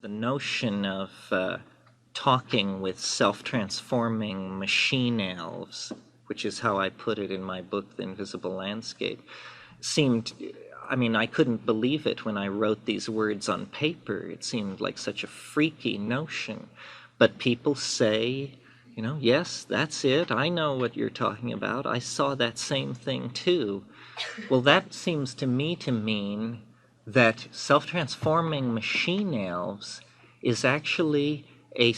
The notion of talking with self-transforming machine elves, which is how I put it in my book, The Invisible Landscape, seemed, I couldn't believe it when I wrote these words on paper. It seemed like such a freaky notion. But people say, yes, that's it. I know what you're talking about. I saw that same thing too. Well, that seems to me to mean that self-transforming machine elves is actually a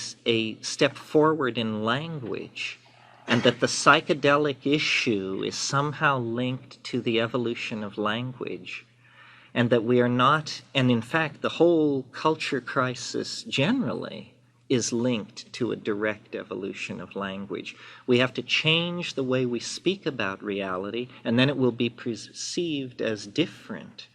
step forward in language, and that the psychedelic issue is somehow linked to the evolution of language, and that we are not, and in fact the whole culture crisis generally is linked to a direct evolution of language. We have to change the way we speak about reality, and then it will be perceived as different.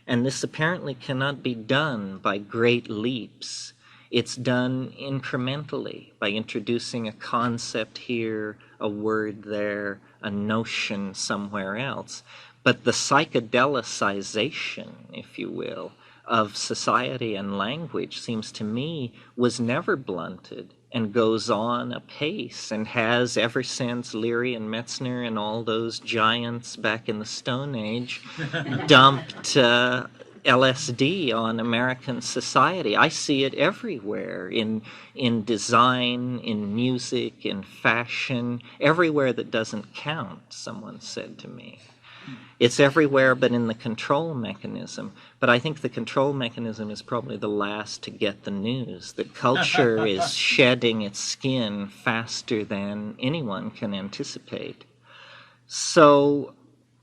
And this apparently cannot be done by great leaps. It's done incrementally by introducing a concept here, a word there, a notion somewhere else. But the psychedelicization, if you will, of society and language seems to me was never blunted and goes on apace and has ever since Leary and Metzner and all those giants back in the Stone Age dumped LSD on American society. I see it everywhere, in design, in music, in fashion, everywhere that doesn't count, someone said to me. It's everywhere but in the control mechanism. But I think the control mechanism is probably the last to get the news, that culture is shedding its skin faster than anyone can anticipate. So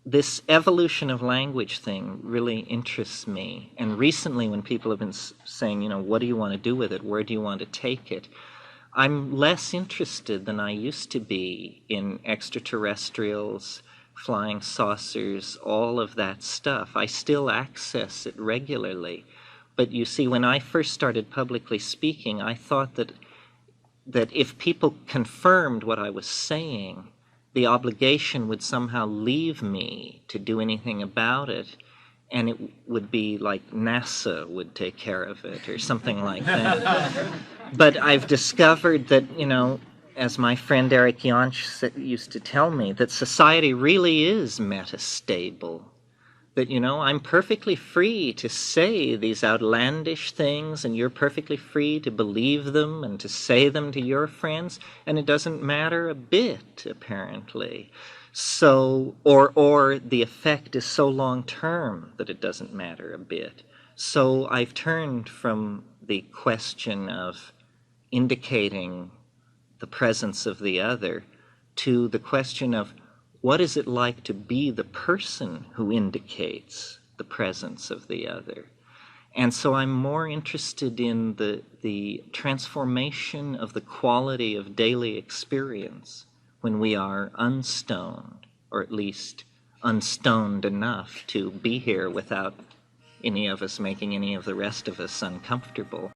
this evolution of language thing really interests me. And recently when people have been saying, what do you want to do with it? Where do you want to take it? I'm less interested than I used to be in extraterrestrials, flying saucers, all of that stuff. I still access it regularly. But you see, when I first started publicly speaking, I thought that if people confirmed what I was saying, the obligation would somehow leave me to do anything about it, and it would be like NASA would take care of it or something like that. But I've discovered that, as my friend Eric Jansch used to tell me, that society really is metastable. That, I'm perfectly free to say these outlandish things, and you're perfectly free to believe them and to say them to your friends, and it doesn't matter a bit, apparently. So, or the effect is so long-term that it doesn't matter a bit. So I've turned from the question of indicating the presence of the other to the question of what is it like to be the person who indicates the presence of the other. And so I'm more interested in the transformation of the quality of daily experience when we are unstoned, or at least unstoned enough to be here without any of us making any of the rest of us uncomfortable.